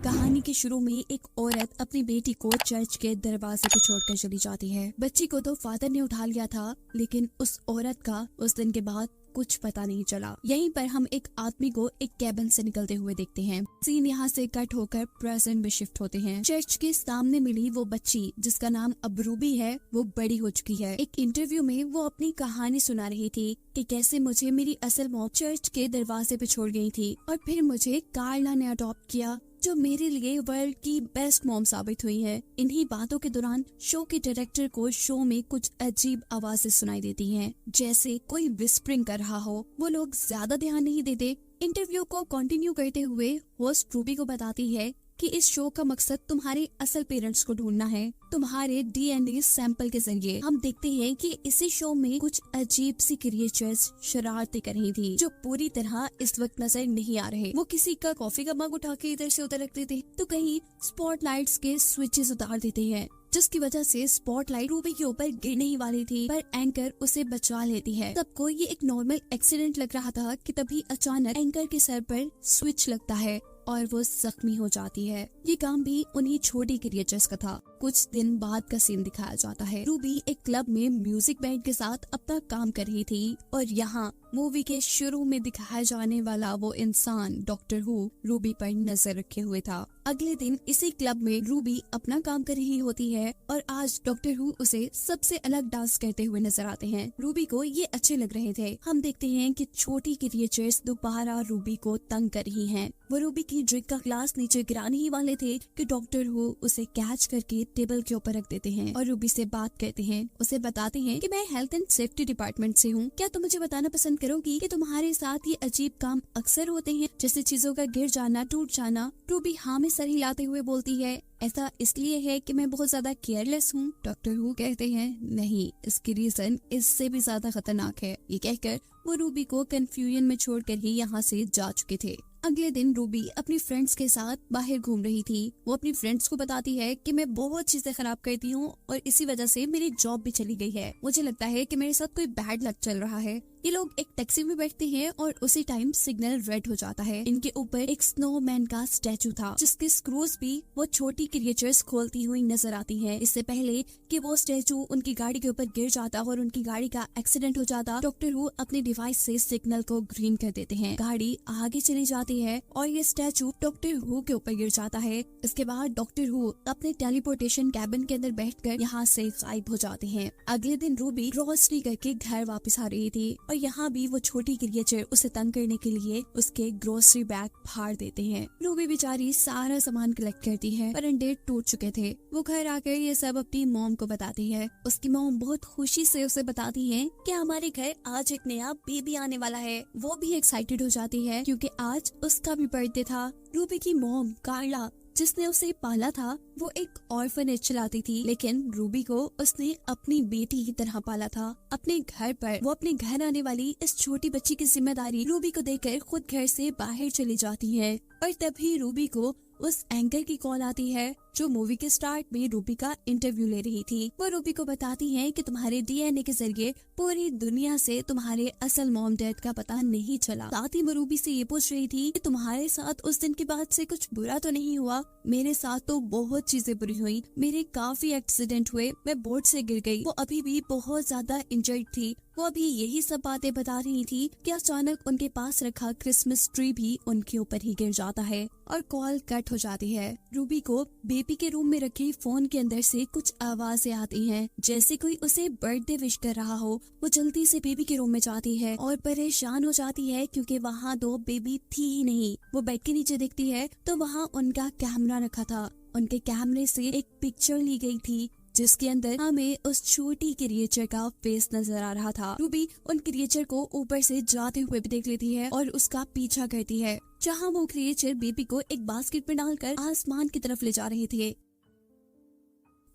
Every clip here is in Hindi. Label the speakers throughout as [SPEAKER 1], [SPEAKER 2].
[SPEAKER 1] कहानी के शुरू में एक औरत अपनी बेटी को चर्च के दरवाजे पे छोड़कर चली जाती है। बच्ची को तो फादर ने उठा लिया था, लेकिन उस औरत का उस दिन के बाद कुछ पता नहीं चला। यहीं पर हम एक आदमी को एक कैबिन से निकलते हुए देखते हैं। सीन यहाँ से कट होकर प्रेजेंट में शिफ्ट होते हैं। चर्च के सामने मिली वो बच्ची जिसका नाम अब रूबी है, वो बड़ी हो चुकी है। एक इंटरव्यू में वो अपनी कहानी सुना रही थी कि कैसे मुझे मेरी असल मॉम चर्च के दरवाजे पे छोड़ गई थी और फिर मुझे कार्ला ने अडॉप्ट किया, जो मेरे लिए वर्ल्ड की बेस्ट मॉम साबित हुई है। इन्हीं बातों के दौरान शो के डायरेक्टर को शो में कुछ अजीब आवाजें सुनाई देती हैं, जैसे कोई विस्परिंग कर रहा हो। वो लोग ज्यादा ध्यान नहीं देते। इंटरव्यू को कंटिन्यू करते हुए होस्ट रूबी को बताती है कि इस शो का मकसद तुम्हारे असल पेरेंट्स को ढूंढना है। तुम्हारे डीएनए सैंपल के जरिए हम देखते हैं कि इसी शो में कुछ अजीब सी क्रिएचर्स शरारतें कर रही थी, जो पूरी तरह इस वक्त नजर नहीं आ रहे। वो किसी का कॉफी का मग उठा के इधर से उधर रखते थे, तो कहीं स्पॉटलाइट्स के स्विचेस उतार देते हैं, जिसकी वजह से स्पॉटलाइट रूबी के ऊपर गिरने ही वाली थी, पर एंकर उसे बचा लेती है। सबको ये एक नॉर्मल एक्सीडेंट लग रहा था कि तभी अचानक एंकर के सर पर स्विच लगता है और वो जख्मी हो जाती है। ये काम भी उन्हीं छोटी क्रिएचर्स का था। कुछ दिन बाद का सीन दिखाया जाता है। रूबी एक क्लब में म्यूजिक बैंड के साथ अपना काम कर रही थी और यहाँ मूवी के शुरू में दिखाया जाने वाला वो इंसान डॉक्टर हु रूबी पर नजर रखे हुए था। अगले दिन इसी क्लब में रूबी अपना काम कर रही होती है और आज डॉक्टर हु उसे सबसे अलग डांस करते हुए नजर आते हैं। रूबी को ये अच्छे लग रहे थे। हम देखते हैं कि छोटी क्रिएचर्स दोबारा रूबी को तंग कर रही हैं। वो रूबी की ड्रिंक का ग्लास नीचे गिराने ही वाले थे कि डॉक्टर हु उसे कैच करके टेबल के ऊपर रख देते हैं और रूबी से बात करते हैं। उसे बताते हैं कि मैं हेल्थ एंड सेफ्टी डिपार्टमेंट से हूँ। क्या तुम मुझे बताना पसंद करोगी कि तुम्हारे साथ ये अजीब काम अक्सर होते हैं, जैसे चीजों का गिर जाना, टूट जाना? रूबी हाँ में सर हिलाते हुए बोलती है, ऐसा इसलिए है कि मैं बहुत ज्यादा केयरलेस हूँ। डॉक्टर हु कहते हैं नहीं, इसकी रीजन इससे भी ज्यादा खतरनाक है। ये कहकर वो रूबी को कंफ्यूजन में छोड़कर ही यहाँ से जा चुके थे। अगले दिन रूबी अपनी फ्रेंड्स के साथ बाहर घूम रही थी। वो अपनी फ्रेंड्स को बताती है कि मैं बहुत चीजें खराब करती हूँ और इसी वजह से मेरी जॉब भी चली गई है। मुझे लगता है कि मेरे साथ कोई बैड लक चल रहा है। ये लोग एक टैक्सी में बैठते हैं और उसी टाइम सिग्नल रेड हो जाता है। इनके ऊपर एक स्नोमैन का स्टैचू था, जिसके स्क्रूज भी वो छोटी क्रिएचर्स खोलती हुई नजर आती है। इससे पहले कि वो स्टैचू उनकी गाड़ी के ऊपर गिर जाता और उनकी गाड़ी का एक्सीडेंट हो जाता, डॉक्टर हु अपने डिवाइस से सिग्नल को ग्रीन कर देते हैं। गाड़ी आगे चली जाती है और ये स्टैचू डॉक्टर हु के ऊपर गिर जाता है। इसके बाद डॉक्टर हु अपने टेलीपोर्टेशन कैबिन के अंदर बैठकर यहाँ से गायब हो जाते हैं। अगले दिन रूबी ग्रोसरी करके घर वापस आ रही थी और यहाँ भी वो छोटी क्रिएचर उसे तंग करने के लिए उसके ग्रोसरी बैग फाड़ देते हैं। रूबी बेचारी सारा सामान कलेक्ट करती है, पर अंडे टूट चुके थे। वो घर आकर ये सब अपनी मॉम को बताती है। उसकी मॉम बहुत खुशी से उसे बताती है कि हमारे घर आज एक नया बेबी आने वाला है। वो भी एक्साइटेड हो जाती है क्योंकि आज उसका भी बर्थडे था। रूबी की मॉम कार्ला, जिसने उसे पाला था, वो एक ऑर्फनेज चलाती थी, लेकिन रूबी को उसने अपनी बेटी की तरह पाला था। अपने घर पर वो अपने घर आने वाली इस छोटी बच्ची की जिम्मेदारी रूबी को देकर खुद घर से बाहर चली जाती है और तभी रूबी को उस एंकर की कॉल आती है जो मूवी के स्टार्ट में रूबी का इंटरव्यू ले रही थी। वो रूबी को बताती है कि तुम्हारे डीएनए के जरिए पूरी दुनिया से तुम्हारे असल मॉम डैड का पता नहीं चला। साथ ही वो रूबी से ये पूछ रही थी कि तुम्हारे साथ उस दिन के बाद से कुछ बुरा तो नहीं हुआ? मेरे साथ तो बहुत चीजें बुरी हुई। मेरे काफी एक्सीडेंट हुए, मैं बोर्ड से गिर गई। वो अभी भी बहुत ज्यादा इंजर्ड थी। वो अभी यही सब बातें बता रही थी कि अचानक उनके पास रखा क्रिसमस ट्री भी उनके ऊपर ही गिर जाता है और कॉल कट हो जाती है। रूबी को बेबी के रूम में रखे फोन के अंदर से कुछ आवाजें आती हैं, जैसे कोई उसे बर्थडे विश कर रहा हो। वो जल्दी से बेबी के रूम में जाती है और परेशान हो जाती है क्योंकि वहाँ दो बेबी थी ही नहीं। वो बेड के नीचे देखती है तो वहाँ उनका कैमरा रखा था। उनके कैमरे से एक पिक्चर ली गई थी जिसके अंदर हमें उस छोटी क्रिएचर का फेस नजर आ रहा था। रूबी उन क्रिएचर को ऊपर से जाते हुए भी देख लेती है और उसका पीछा करती है, जहाँ वो क्रिएचर बेबी को एक बास्केट में डालकर आसमान की तरफ ले जा रहे थे।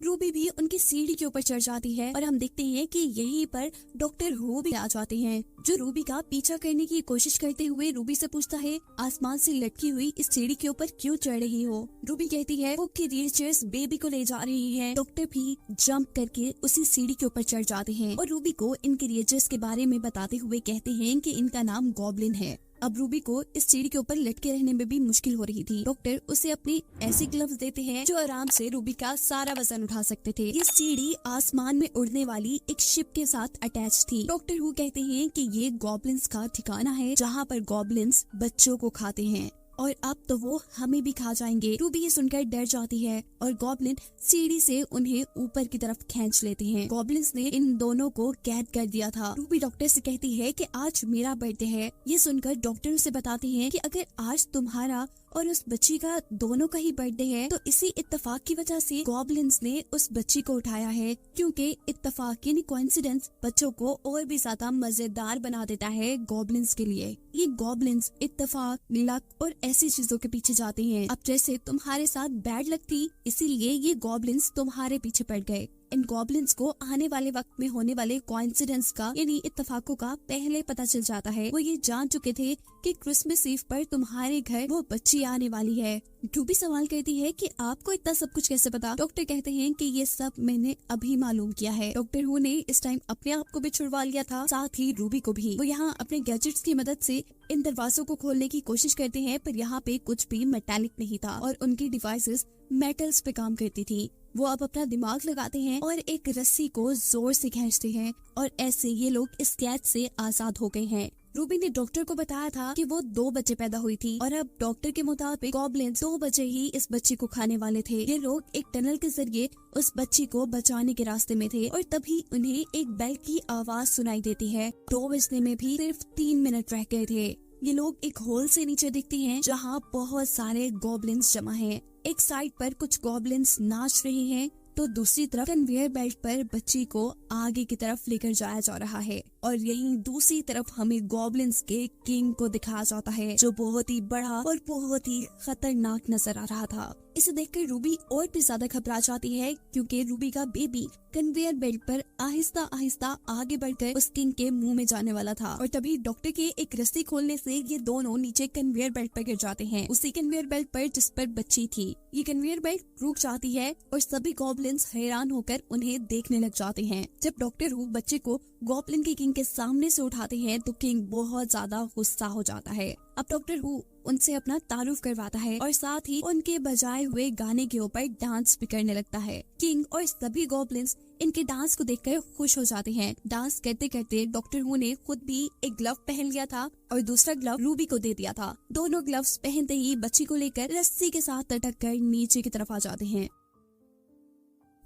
[SPEAKER 1] रूबी भी उनकी सीढ़ी के ऊपर चढ़ जाती है और हम देखते हैं कि यहीं पर डॉक्टर हु भी आ जाते हैं, जो रूबी का पीछा करने की कोशिश करते हुए रूबी से पूछता है, आसमान से लटकी हुई इस सीढ़ी के ऊपर क्यों चढ़ रही हो? रूबी कहती है वो क्रिएचर्स बेबी को ले जा रही है। डॉक्टर भी जंप करके उसी सीढ़ी के ऊपर चढ़ जाते हैं और रूबी को इन क्रिएचर्स के बारे में बताते हुए कहते हैं कि इनका नाम गॉब्लिन है अब रूबी को इस सीढ़ी के ऊपर लटके रहने में भी मुश्किल हो रही थी। डॉक्टर उसे अपनी ऐसी ग्लव्स देते हैं जो आराम से रूबी का सारा वजन उठा सकते थे। ये सीढ़ी आसमान में उड़ने वाली एक शिप के साथ अटैच थी। डॉक्टर हु कहते हैं कि ये गॉब्लिन्स का ठिकाना है जहाँ पर गॉब्लिन्स बच्चों को खाते हैं और अब तो वो हमें भी खा जाएंगे। रूबी ये सुनकर डर जाती है और गॉब्लिन सीढ़ी से उन्हें ऊपर की तरफ खींच लेते हैं। गॉब्लिन्स ने इन दोनों को कैद कर दिया था। रूबी डॉक्टर से कहती है कि आज मेरा बर्थडे है। ये सुनकर डॉक्टर उसे बताते हैं कि अगर आज तुम्हारा और उस बच्ची का दोनों का ही बर्थडे है तो इसी इत्तेफाक की वजह से गॉब्लिन्स ने उस बच्ची को उठाया है, क्योंकि इत्तेफाक यानी कोइंसिडेंस बच्चों को और भी ज्यादा मजेदार बना देता है गॉब्लिन्स के लिए। ये गॉब्लिन्स इत्तेफाक, लक और ऐसी चीजों के पीछे जाते हैं। अब जैसे तुम्हारे साथ बैड लक थी, इसीलिए ये गॉब्लिन्स तुम्हारे पीछे पड़ गए। इन गॉब्लिन्स को आने वाले वक्त में होने वाले कोइंसिडेंस का यानी इत्तेफाकों का पहले पता चल जाता है। वो ये जान चुके थे कि क्रिसमस ईव पर तुम्हारे घर वो बच्ची आने वाली है। रूबी सवाल करती है कि आपको इतना सब कुछ कैसे पता? डॉक्टर कहते हैं कि ये सब मैंने अभी मालूम किया है। डॉक्टर हु ने इस टाइम अपने आप को भी छुड़वा लिया था, साथ ही रूबी को भी। वो यहाँ अपने गैजेट्स की मदद से इन दरवाजों को खोलने की कोशिश करते हैं, पर यहाँ पे कुछ भी मेटालिक नहीं था और उनकी डिवाइसेस मेटल्स पे काम करती थी। वो अब अपना दिमाग लगाते हैं और एक रस्सी को जोर से खींचते हैं और ऐसे ये लोग इस कैद से आजाद हो गए हैं। रूबी ने डॉक्टर को बताया था कि वो 2 बच्चे पैदा हुई थी और अब डॉक्टर के मुताबिक गॉब्लिन्स 2 बच्चे ही इस बच्ची को खाने वाले थे। ये लोग एक टनल के जरिए उस बच्ची को बचाने के रास्ते में थे और तभी उन्हें एक बेल की आवाज सुनाई देती है। 2 बजने में भी सिर्फ 3 मिनट रह गए थे। ये लोग एक होल से नीचे दिखते हैं जहाँ बहुत सारे गॉब्लिन्स जमा हैं। एक साइड पर कुछ गॉब्लिन्स नाच रहे हैं तो दूसरी तरफ कन्वेयर बेल्ट पर बच्ची को आगे की तरफ लेकर जाया जा रहा है और यहीं दूसरी तरफ हमें गॉब्लिन्स के किंग को दिखाया जाता है जो बहुत ही बड़ा और बहुत ही खतरनाक नजर आ रहा था। इसे देखकर रूबी और भी ज्यादा घबरा जाती है, क्योंकि रूबी का बेबी कन्वेयर बेल्ट पर आहिस्ता आहिस्ता आगे बढ़कर उस किंग के मुंह में जाने वाला था और तभी डॉक्टर के एक रस्सी खोलने से ये दोनों नीचे कन्वेयर बेल्ट पर गिर जाते हैं, उसी कन्वेयर बेल्ट पर जिस पर बच्ची थी। ये कन्वेयर बेल्ट रुक जाती है और सभी गॉब्लिन्स हैरान होकर उन्हें देखने लग जाते हैं। जब डॉक्टर हु बच्चे को गॉब्लिन के किंग के सामने से उठाते हैं तो किंग बहुत ज्यादा गुस्सा हो जाता है। अब डॉक्टर हु उनसे अपना तारुफ करवाता है और साथ ही उनके बजाए हुए गाने के ऊपर डांस भी करने लगता है। किंग और सभी गॉब्लिन्स इनके डांस को देखकर खुश हो जाते हैं। डांस करते करते डॉक्टर हु ने खुद भी एक ग्लव पहन लिया था और दूसरा ग्लव रूबी को दे दिया था। दोनों ग्लव्स पहनते ही बच्ची को लेकर रस्सी के साथ लटक कर नीचे की तरफ आ जाते हैं।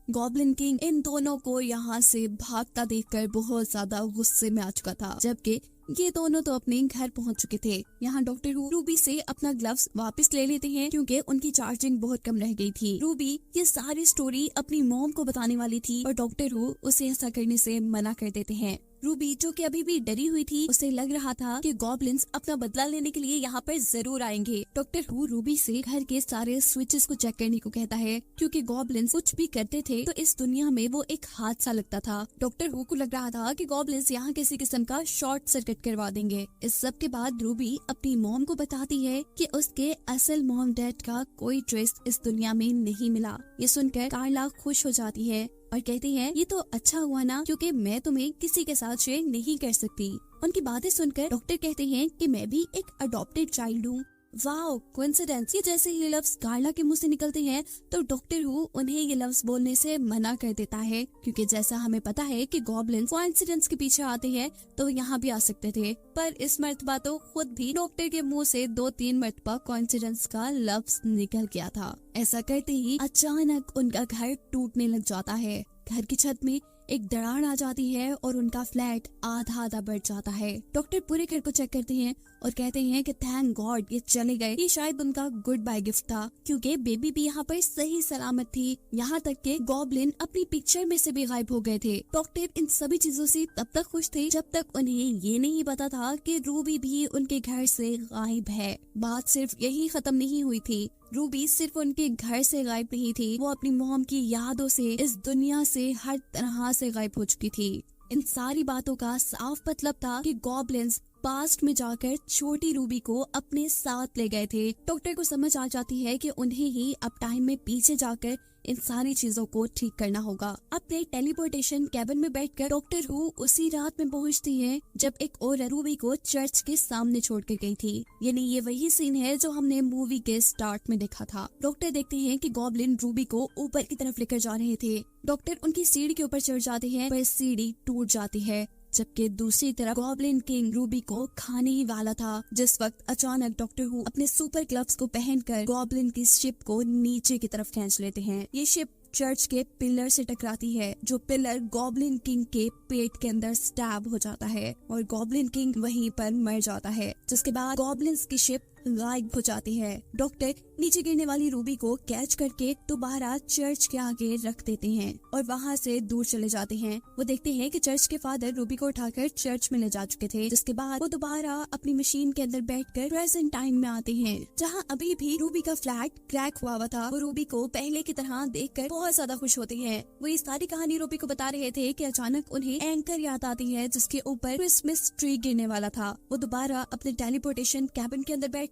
[SPEAKER 1] गॉब्लिन किंग इन दोनों को यहाँ से भागता देखकर बहुत ज्यादा गुस्से में आ चुका था, जबकि ये दोनों तो अपने घर पहुंच चुके थे। यहाँ डॉक्टर हु रूबी से अपना ग्लव्स वापस ले लेते हैं क्योंकि उनकी चार्जिंग बहुत कम रह गई थी। रूबी ये सारी स्टोरी अपनी मॉम को बताने वाली थी और डॉक्टर हु उसे ऐसा करने से मना कर देते हैं। रूबी जो कि अभी भी डरी हुई थी, उसे लग रहा था कि गॉब्लिन्स अपना बदला लेने के लिए यहाँ पर जरूर आएंगे। डॉक्टर हु रूबी से घर के सारे स्विचेस को चेक करने को कहता है, क्योंकि गॉब्लिन्स कुछ भी करते थे तो इस दुनिया में वो एक हादसा लगता था। डॉक्टर हु को लग रहा था कि गॉब्लिन्स यहाँ किसी किस्म का शॉर्ट सर्किट करवा देंगे। इस सब के बाद रूबी अपनी मॉम को बताती है कि उसके असल मॉम डैड का कोई ट्रेस इस दुनिया में नहीं मिला। ये सुनकर कार्ला खुश हो जाती है और कहती है, ये तो अच्छा हुआ ना, क्योंकि मैं तुम्हें किसी के साथ शेयर नहीं कर सकती। उनकी बातें सुनकर डॉक्टर कहते हैं कि मैं भी एक अडॉप्टेड चाइल्ड हूँ। Wow, coincidence. ये जैसे ये लफ्ज कार्ला के मुंह से निकलते हैं तो डॉक्टर हु उन्हें ये लफ्ज बोलने से मना कर देता है, क्योंकि जैसा हमें पता है कि गॉब्लिन्स कोइंसिडेंस के पीछे आते हैं तो यहाँ भी आ सकते थे, पर इस मर्तबा तो खुद भी डॉक्टर के मुंह से 2-3 मर्तबा कोइंसिडेंस का लफ्ज निकल गया था। ऐसा करते ही अचानक उनका घर टूटने लग जाता है। घर की छत में एक दरार आ जाती है और उनका फ्लैट आधा आधा बढ़ जाता है। डॉक्टर पूरे घर को चेक करते हैं और कहते हैं कि थैंक गॉड ये चले गए। ये शायद उनका गुड बाय गिफ्ट था, क्योंकि बेबी भी यहाँ पर सही सलामत थी। यहाँ तक के गॉब्लिन अपनी पिक्चर में से भी गायब हो गए थे। डॉक्टर इन सभी चीजों से तब तक खुश थे जब तक उन्हें ये नहीं पता था कि रूबी भी उनके घर से गायब है। बात सिर्फ यही खत्म नहीं हुई थी। रूबी सिर्फ उनके घर से गायब नहीं थी, वो अपनी मॉम की यादों से, इस दुनिया से हर तरह से गायब हो चुकी थी। इन सारी बातों का साफ मतलब था कि गॉब्लिन्स पास्ट में जाकर छोटी रूबी को अपने साथ ले गए थे। डॉक्टर को समझ आ जाती है कि उन्हें ही अब टाइम में पीछे जाकर इन सारी चीजों को ठीक करना होगा। अपने टेलीपोर्टेशन कैबिन में बैठकर डॉक्टर हु उसी रात में पहुंचती है जब एक और रूबी को चर्च के सामने छोड़ कर गई थी। यानी ये वही सीन है जो हमने मूवी के स्टार्ट में देखा था। डॉक्टर देखते हैं कि गॉब्लिन रूबी को ऊपर की तरफ लेकर जा रहे थे। डॉक्टर उनकी सीढ़ी के ऊपर चढ़ जाते हैं पर सीढ़ी टूट जाती है, जबकि दूसरी तरफ गॉब्लिन किंग रूबी को खाने ही वाला था। जिस वक्त अचानक डॉक्टर हु अपने सुपर ग्लव्स को पहनकर गॉब्लिन की शिप को नीचे की तरफ खींच लेते हैं। ये शिप चर्च के पिलर से टकराती है, जो पिलर गॉब्लिन किंग के पेट के अंदर स्टैब हो जाता है और गॉब्लिन किंग वहीं पर मर जाता है, जिसके बाद गॉब्लिन्स की शिप गायब हो जाती है। डॉक्टर नीचे गिरने वाली रूबी को कैच करके दोबारा चर्च के आगे रख देते हैं और वहाँ से दूर चले जाते हैं। वो देखते हैं कि चर्च के फादर रूबी को उठाकर चर्च में ले जा चुके थे, जिसके बाद वो दोबारा अपनी मशीन के अंदर बैठकर प्रेजेंट टाइम में आते हैं, जहाँ अभी भी रूबी का फ्लैट क्रैक हुआ था। वो रूबी को पहले की तरह देखकर बहुत ज्यादा खुश होते हैं। वो ये सारी कहानी रूबी को बता रहे थे कि अचानक उन्हें एंकर याद आती है जिसके ऊपर क्रिसमस ट्री गिरने वाला था। वो दोबारा अपने टेलीपोर्टेशन कैबिन के अंदर बैठकर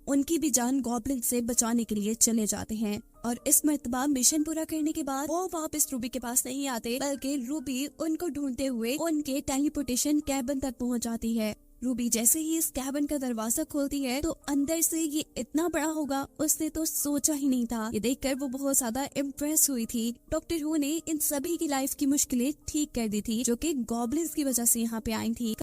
[SPEAKER 1] उनकी भी जान गॉब्लिन से बचाने के लिए चले जाते हैं और इस मर्तबा मिशन पूरा करने के बाद वो वापस रूबी के पास नहीं आते, बल्कि रूबी उनको ढूंढते हुए उनके टेलीपोर्टेशन कैबिन तक पहुंच जाती है। रूबी जैसे ही इस कैबिन का दरवाजा खोलती है तो अंदर से ये इतना बड़ा होगा उसने तो सोचा ही नहीं था। ये देखकर वो बहुत ज्यादा इम्प्रेस हुई थी। डॉक्टर हु ने इन सभी की लाइफ की मुश्किलें ठीक कर दी थी, जो कि गॉब्लिन्स की वजह से यहाँ पे आई थी।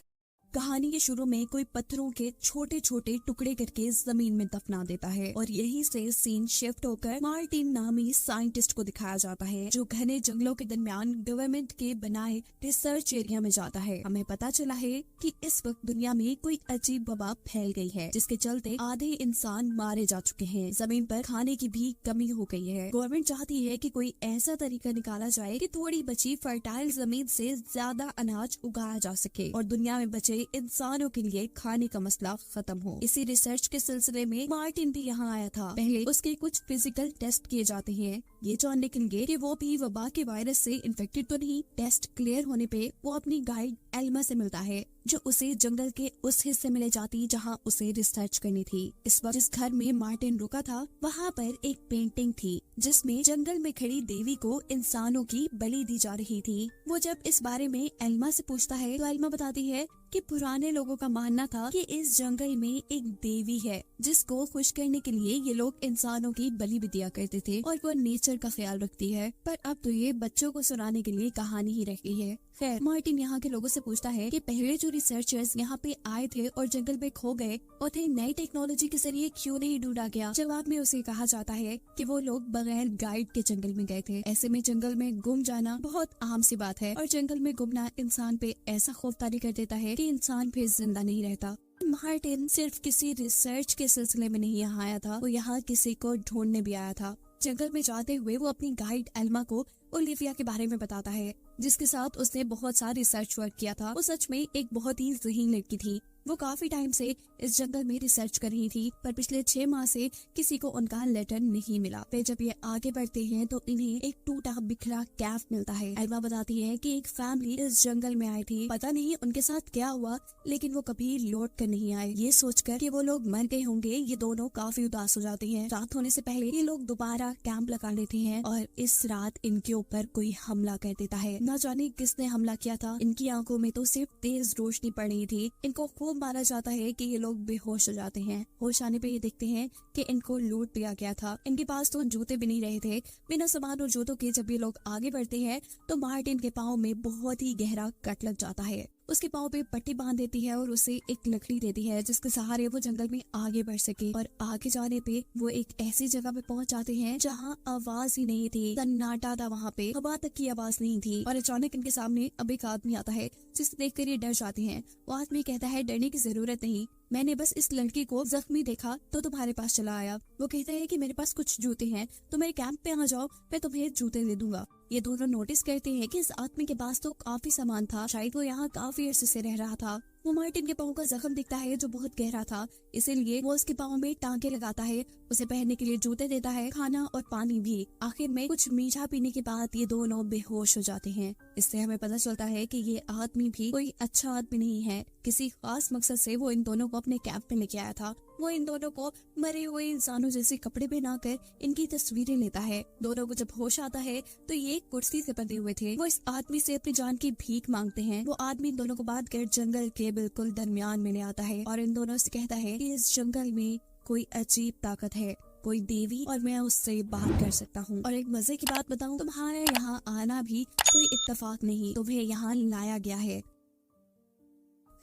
[SPEAKER 1] कहानी के शुरू में कोई पत्थरों के छोटे छोटे टुकड़े करके जमीन में दफना देता है और यहीं से सीन शिफ्ट होकर मार्टिन नामी साइंटिस्ट को दिखाया जाता है, जो घने जंगलों के दरमियान गवर्नमेंट के बनाए रिसर्च एरिया में जाता है। हमें पता चला है कि इस वक्त दुनिया में कोई अजीब वबा फैल गई है, जिसके चलते आधे इंसान मारे जा चुके हैं। जमीन पर खाने की भी कमी हो गई है। गवर्नमेंट चाहती है कि कोई ऐसा तरीका निकाला जाए कि थोड़ी बची फर्टाइल जमीन से ज्यादा अनाज उगाया जा सके और दुनिया में बचे इंसानों के लिए खाने का मसला खत्म हो। इसी रिसर्च के सिलसिले में मार्टिन भी यहाँ आया था। पहले उसके कुछ फिजिकल टेस्ट किए जाते हैं, ये जानने के लिए कि वो भी वबा के वायरस से इन्फेक्टेड तो नहीं। टेस्ट क्लियर होने पे वो अपनी गाइड एल्मा से मिलता है, जो उसे जंगल के उस हिस्से में ले जाती जहाँ उसे रिसर्च करनी थी। इस वक्त जिस घर में मार्टिन रुका था वहाँ पर एक पेंटिंग थी जिसमें जंगल में खड़ी देवी को इंसानों की बलि दी जा रही थी। वो जब इस बारे में एल्मा से पूछता है तो एल्मा बताती है कि पुराने लोगों का मानना था कि इस जंगल में एक देवी है जिसको खुश करने के लिए ये लोग इंसानों की बलि भी दिया करते थे और वो नेचर का ख्याल रखती है। पर अब तो ये बच्चों को सुनाने के लिए कहानी ही रह गई है। खैर, मार्टिन यहाँ के लोगों से पूछता है कि पहले जो रिसर्चर्स यहाँ पे आए थे और जंगल में खो गए, उन्हें नई टेक्नोलॉजी के जरिए क्यों नहीं ढूंढा गया। जवाब में उसे कहा जाता है कि वो लोग बगैर गाइड के जंगल में गए थे। ऐसे में जंगल में गुम जाना बहुत आम सी बात है और जंगल में गुमना इंसान पे ऐसा खौफतारी कर देता है कि इंसान फिर जिंदा नहीं रहता। मार्टिन सिर्फ किसी रिसर्च के सिलसिले में नहीं यहाँ आया था, वो यहाँ किसी को ढूंढने भी आया था। जंगल में जाते हुए वो अपनी गाइड एल्मा को ओलिविया के बारे में बताता है, जिसके साथ उसने बहुत सारा रिसर्च वर्क किया था। वो सच में एक बहुत ही ज़हीन लड़की थी। वो काफी टाइम से इस जंगल में रिसर्च कर रही थी, पर पिछले 6 माह से किसी को उनका लेटर नहीं मिला। फिर जब ये आगे बढ़ते हैं तो इन्हें एक टूटा बिखरा कैफ मिलता है। एल्मा बताती है कि एक फैमिली इस जंगल में आई थी, पता नहीं उनके साथ क्या हुआ, लेकिन वो कभी लौट कर नहीं आए। ये सोचकर कि वो लोग मर गए होंगे, ये दोनों काफी उदास हो जाते हैं। रात होने से पहले ये लोग दोबारा कैंप लगा लेते हैं और इस रात इनके ऊपर कोई हमला कर देता है। न जाने किसने हमला किया था। इनकी आंखों में तो सिर्फ तेज रोशनी पड़ रही थी। इनको खूब मारा जाता है कि ये लोग बेहोश हो जाते हैं। होश आने पे ये देखते हैं कि इनको लूट लिया गया था। इनके पास तो जूते भी नहीं रहे थे। बिना सामान और जूतों के जब ये लोग आगे बढ़ते हैं तो मार्टिन के पाँव में बहुत ही गहरा कट लग जाता है। उसके पाँव पे पट्टी बांध देती है और उसे एक लकड़ी देती है जिसके सहारे वो जंगल में आगे बढ़ सके। और आगे जाने पे वो एक ऐसी जगह पे पहुंच जाते हैं जहाँ आवाज ही नहीं थी, सन्नाटा था वहाँ पे, हवा तक की आवाज नहीं थी। और अचानक इनके सामने अब एक आदमी आता है जिसे देखकर ये डर जाते हैं। वो आदमी कहता है डरने की जरूरत नहीं, मैंने बस इस लड़की को जख्मी देखा तो तुम्हारे पास चला आया। वो कहता है कि मेरे पास कुछ जूते हैं, तो मेरे कैंप पे आ जाओ, मैं तुम्हें जूते दे दूंगा। ये दोनों नोटिस करते हैं कि इस आदमी के पास तो काफी सामान था, शायद वो यहाँ काफी अरसे से रह रहा था। वो मार्टिन के पाँव का जख्म दिखता है जो बहुत गहरा था, इसीलिए वो उसके पाँव में टांके लगाता है, उसे पहनने के लिए जूते देता है, खाना और पानी भी। आखिर में कुछ मीठा पीने के बाद ये दोनों बेहोश हो जाते हैं। इससे हमें पता चलता है कि ये आदमी भी कोई अच्छा आदमी नहीं है। किसी खास मकसद से वो इन दोनों को अपने कैंप में लेके आया था। वो इन दोनों को मरे हुए इंसानों जैसे कपड़े पहनाकर इनकी तस्वीरें लेता है। दोनों को जब होश आता है तो ये एक कुर्सी से बंधे हुए थे। वो इस आदमी से अपनी जान की भीख मांगते हैं। वो आदमी इन दोनों को बांध कर जंगल के बिल्कुल दरमियान में ले आता है और इन दोनों से कहता है कि इस जंगल में कोई अजीब ताकत है, कोई देवी, और मैं उससे बात कर सकता हूँ। और एक मजे की बात बताऊँ, तुम्हारे यहाँ आना भी कोई इत्तेफाक नहीं, तुम्हें यहाँ लाया गया है।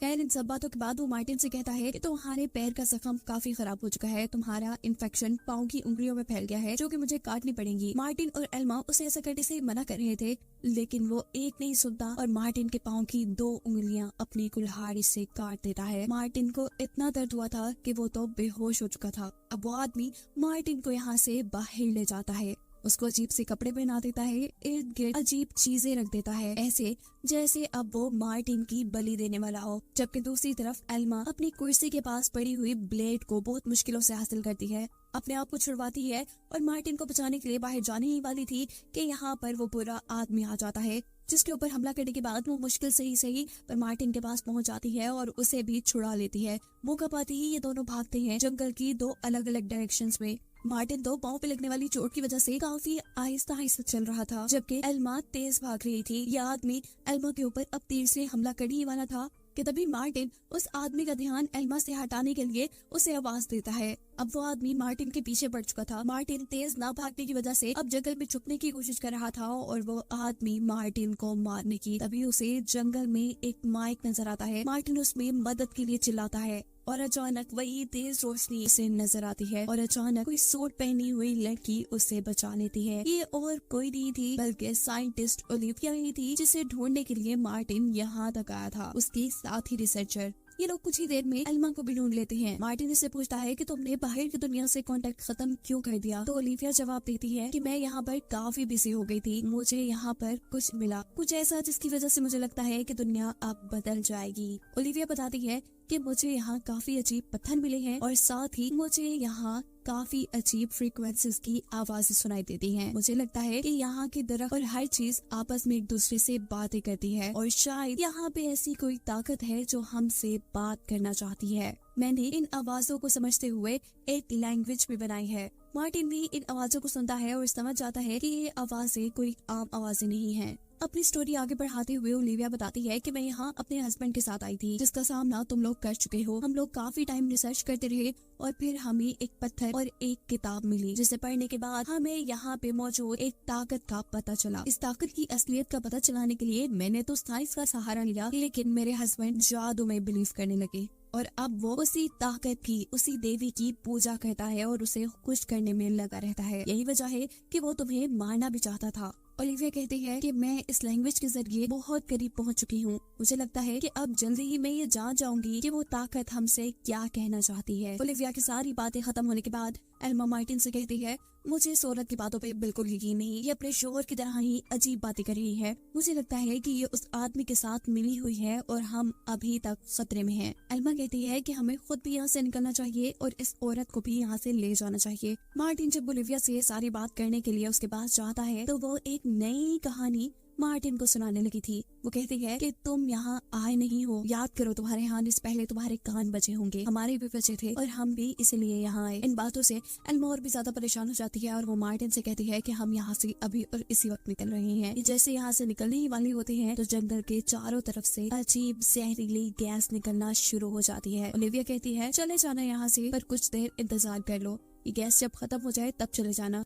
[SPEAKER 1] खैर, इन सब बातों के बाद वो मार्टिन से कहता है कि तुम्हारे पैर का जख्म काफी खराब हो चुका है, तुम्हारा इन्फेक्शन पाँव की उंगलियों में फैल गया है जो कि मुझे काटनी पड़ेगी। मार्टिन और एल्मा उसे ऐसा करने से मना कर रहे थे, लेकिन वो एक नहीं सुनता और मार्टिन के पाँव की 2 उंगलियां अपनी कुल्हाड़ी से काट देता है। मार्टिन को इतना दर्द हुआ था कि वो तो बेहोश हो चुका था। अब वो आदमी मार्टिन को यहाँ से बाहर ले जाता है, उसको अजीब से कपड़े पहना देता है, इर्द गिर्द अजीब चीजें रख देता है, ऐसे जैसे अब वो मार्टिन की बलि देने वाला हो। जबकि दूसरी तरफ एल्मा अपनी कुर्सी के पास पड़ी हुई ब्लेड को बहुत मुश्किलों से हासिल करती है, अपने आप को छुड़वाती है और मार्टिन को बचाने के लिए बाहर जाने ही वाली थी कि यहाँ पर वो बुरा आदमी आ जाता है, जिसके ऊपर हमला करने के बाद वो मुश्किल से ही सही पर मार्टिन के पास पहुंच जाती है और उसे भी छुड़ा लेती है। मौका पाते ही ये दोनों भागते हैं जंगल की 2 अलग अलग डायरेक्शंस में। मार्टिन तो पाँव पे लगने वाली चोट की वजह से काफी आहिस्ता आहिस्ता चल रहा था, जबकि एल्मा तेज भाग रही थी। यह आदमी एल्मा के ऊपर अब तीर से हमला करने ही वाला था कि तभी मार्टिन उस आदमी का ध्यान एल्मा से हटाने के लिए उसे आवाज देता है। अब वो आदमी मार्टिन के पीछे पड़ चुका था। मार्टिन तेज ना भागने की वजह से अब जंगल में छुपने की कोशिश कर रहा था और वो आदमी मार्टिन को मारने की। तभी उसे जंगल में एक माइक नजर आता है। मार्टिन उसमें मदद के लिए चिल्लाता है और अचानक वही तेज रोशनी उसे नजर आती है और अचानक कोई सूट पहनी हुई लड़की उसे बचा लेती है। ये और कोई नहीं थी बल्कि साइंटिस्ट ओलिविया ही थी, जिसे ढूंढने के लिए मार्टिन यहाँ तक आया था, उसके साथ ही रिसर्चर। ये लोग कुछ ही देर में एल्मा को भी ढूंढ लेते हैं। मार्टिन इससे पूछता है कि तुमने बाहर की दुनिया से कांटेक्ट खत्म क्यों कर दिया? तो ओलिविया जवाब देती है कि मैं यहाँ पर काफी बिजी हो गई थी, मुझे यहाँ पर कुछ मिला, कुछ ऐसा जिसकी वजह से मुझे लगता है कि दुनिया अब बदल जाएगी। ओलिविया बताती है कि मुझे यहाँ काफी अजीब पत्थर मिले हैं और साथ ही मुझे यहाँ काफी अजीब फ्रीक्वेंसीज की आवाजें सुनाई देती हैं। मुझे लगता है कि यहाँ के दरख्त और हर चीज आपस में एक दूसरे से बातें करती है और शायद यहाँ पे ऐसी कोई ताकत है जो हमसे बात करना चाहती है। मैंने इन आवाजों को समझते हुए एक लैंग्वेज भी बनाई है। मार्टिन भी इन आवाजों को सुनता है और समझ जाता है कि ये आवाजें कोई आम आवाजें नहीं हैं। अपनी स्टोरी आगे बढ़ाते हुए ओलिविया बताती है कि मैं यहाँ अपने हस्बैंड के साथ आई थी, जिसका सामना तुम लोग कर चुके हो। हम लोग काफी टाइम रिसर्च करते रहे और फिर हमें एक पत्थर और एक किताब मिली, जिसे पढ़ने के बाद हमें यहाँ पे मौजूद एक ताकत का पता चला। इस ताकत की असलियत का पता चलाने के लिए मैंने तो साइंस का सहारा लिया, लेकिन मेरे हस्बैंड जादू में बिलीव करने लगे और अब वो उसी ताकत की, उसी देवी की पूजा करता है और उसे खुश करने में लगा रहता है। यही वजह है कि वो तुम्हें मारना भी चाहता था। ओलिविया कहती है कि मैं इस लैंग्वेज के जरिए बहुत करीब पहुंच चुकी हूँ। मुझे लगता है कि अब जल्दी ही मैं ये जान जाऊंगी कि वो ताकत हमसे क्या कहना चाहती है। ओलिविया की सारी बातें खत्म होने के बाद एल्मा मार्टिन से कहती है, मुझे इस औरत की बातों पे बिल्कुल यकीन नहीं, ये अपने शोहर की तरह ही अजीब बातें कर रही है। मुझे लगता है कि ये उस आदमी के साथ मिली हुई है और हम अभी तक खतरे में हैं। एल्मा कहती है कि हमें खुद भी यहाँ से निकलना चाहिए और इस औरत को भी यहाँ से ले जाना चाहिए। मार्टिन जब ओलिविया से सारी बात करने के लिए उसके पास जाता है तो वो एक नई कहानी मार्टिन को सुनाने लगी थी। वो कहती है कि तुम यहाँ आए नहीं हो, याद करो तुम्हारे आने से पहले तुम्हारे कान बजे होंगे, हमारे भी बजे थे और हम भी इसलिए यहाँ आए। इन बातों से एल्मा और भी ज्यादा परेशान हो जाती है और वो मार्टिन से कहती है कि हम यहाँ से अभी और इसी वक्त निकल रहे हैं। जैसे यहाँ से निकलने ही वाले होते हैं तो जंगल के चारों तरफ से अजीब जहरीली गैस निकलना शुरू हो जाती है। ओलिविया कहती है, चले जाना यहाँ से, पर कुछ देर इंतजार कर लो, ये गैस जब खत्म हो जाए तब चले जाना।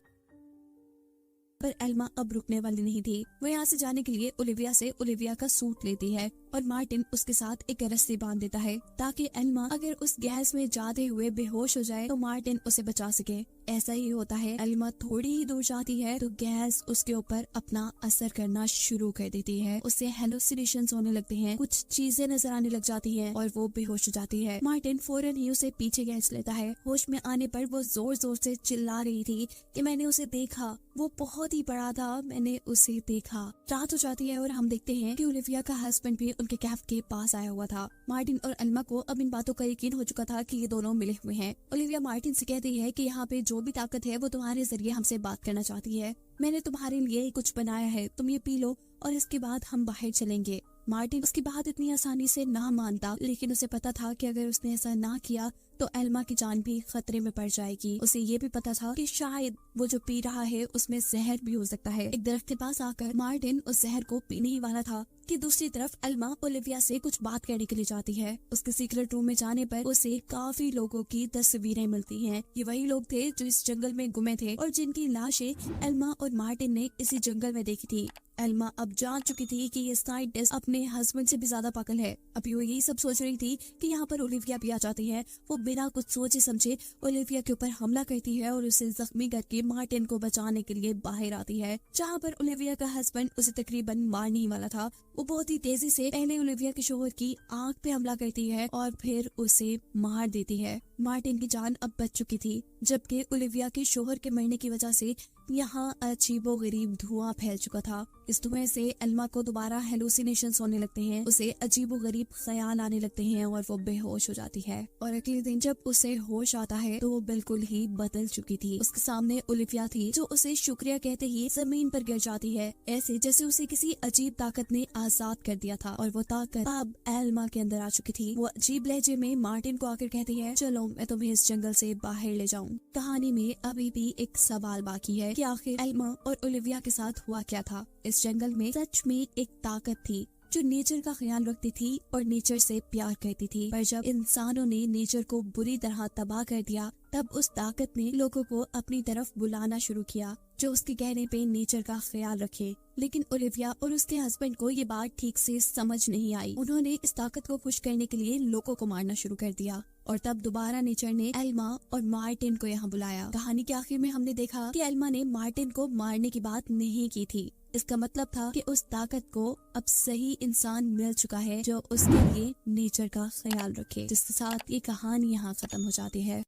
[SPEAKER 1] पर एल्मा अब रुकने वाली नहीं थी। वो यहाँ से जाने के लिए ओलिविया से ओलिविया का सूट लेती है और मार्टिन उसके साथ एक रस्सी बांध देता है ताकि एल्मा अगर उस गैस में जाते हुए बेहोश हो जाए तो मार्टिन उसे बचा सके। ऐसा ही होता है। एल्मा थोड़ी ही दूर जाती है तो गैस उसके ऊपर अपना असर करना शुरू कर देती है। उसे हेलुसिनेशंस होने लगते हैं, कुछ चीजें नजर आने लग जाती हैं और वो बेहोश हो जाती है। मार्टिन फौरन ही उसे पीछे खींच लेता है। होश में आने पर वो जोर जोर से चिल्ला रही थी कि मैंने उसे देखा, वो बहुत ही बड़ा था, मैंने उसे देखा। रात हो जाती है और हम देखते हैं कि ओलिविया का हस्बैंड भी उनके कैफ के पास आया हुआ था। मार्टिन और एल्मा को अब इन बातों का यकीन हो चुका था कि ये दोनों मिले हुए हैं। ओलिविया मार्टिन से कहती है कि यहाँ पे जो भी ताकत है वो तुम्हारे जरिए हमसे बात करना चाहती है। मैंने तुम्हारे लिए कुछ बनाया है, तुम ये पी लो और इसके बाद हम बाहर चलेंगे। मार्टिन उसकी बात इतनी आसानी से ना मानता, लेकिन उसे पता था कि अगर उसने ऐसा ना किया तो एल्मा की जान भी खतरे में पड़ जाएगी। उसे ये भी पता था कि शायद वो जो पी रहा है उसमें जहर भी हो सकता है। एक दरख्त के पास आकर मार्टिन उस जहर को पीने ही वाला था कि दूसरी तरफ एल्मा ओलिविया से कुछ बात करने के लिए जाती है। उसके सीक्रेट रूम में जाने पर उसे काफी लोगों की तस्वीरें मिलती हैं। ये वही लोग थे जो इस जंगल में गुमे थे और जिनकी लाशें एल्मा और मार्टिन ने इसी जंगल में देखी थी। एल्मा अब जान चुकी थी कि ये साइंटिस्ट अपने हस्बैंड से भी ज्यादा पागल है। अभी वो यही सब सोच रही थी कि यहाँ पर ओलिविया भी आ जाती है। वो बिना कुछ सोचे समझे ओलिविया के ऊपर हमला करती है और उसे जख्मी करके मार्टिन को बचाने के लिए बाहर आती है। जहाँ पर ओलिविया का हस्बैंड उसे तकरीबन मारने ही वाला था। वो बहुत ही तेजी से पहले ओलिविया के शोहर की आंख पे हमला करती है और फिर उसे मार देती है। मार्टिन की जान अब बच चुकी थी, जबकि ओलिविया के शोहर के मरने की वजह से यहाँ अजीबोगरीब धुआं फैल चुका था। इस धुएं से एल्मा को दोबारा हेलुसिनेशंस होने लगते हैं। उसे अजीबोगरीब ख्याल आने लगते हैं और वो बेहोश हो जाती है। और अगले दिन जब उसे होश आता है तो वो बिल्कुल ही बदल चुकी थी। उसके सामने ओलिविया थी जो उसे शुक्रिया कहते ही जमीन पर गिर जाती है, ऐसे जैसे उसे किसी अजीब ताकत ने आजाद कर दिया था और वो ताकत अब एल्मा के अंदर आ चुकी थी। वो अजीब लहजे में मार्टिन को आकर कहती है, चलो मैं तुम्हें इस जंगल से बाहर ले जाऊं। कहानी में अभी भी एक सवाल बाकी है कि आखिर एल्मा और ओलिविया के साथ हुआ क्या था। इस जंगल में सच में एक ताकत थी जो नेचर का ख्याल रखती थी और नेचर से प्यार करती थी, पर जब इंसानों ने नेचर को बुरी तरह तबाह कर दिया तब उस ताकत ने लोगों को अपनी तरफ बुलाना शुरू किया जो उसके कहने पे नेचर का ख्याल रखे। लेकिन ओलिविया और उसके हस्बैंड को ये बात ठीक से समझ नहीं आई। उन्होंने इस ताकत को खुश करने के लिए लोगों को मारना शुरू कर दिया और तब दोबारा नेचर ने एल्मा और मार्टिन को यहाँ बुलाया। कहानी के आखिर में हमने देखा कि एल्मा ने मार्टिन को मारने की बात नहीं की थी। इसका मतलब था कि उस ताकत को अब सही इंसान मिल चुका है जो उसके लिए नेचर का ख्याल रखे। जिसके साथ ये कहानी यहाँ खत्म हो जाती है।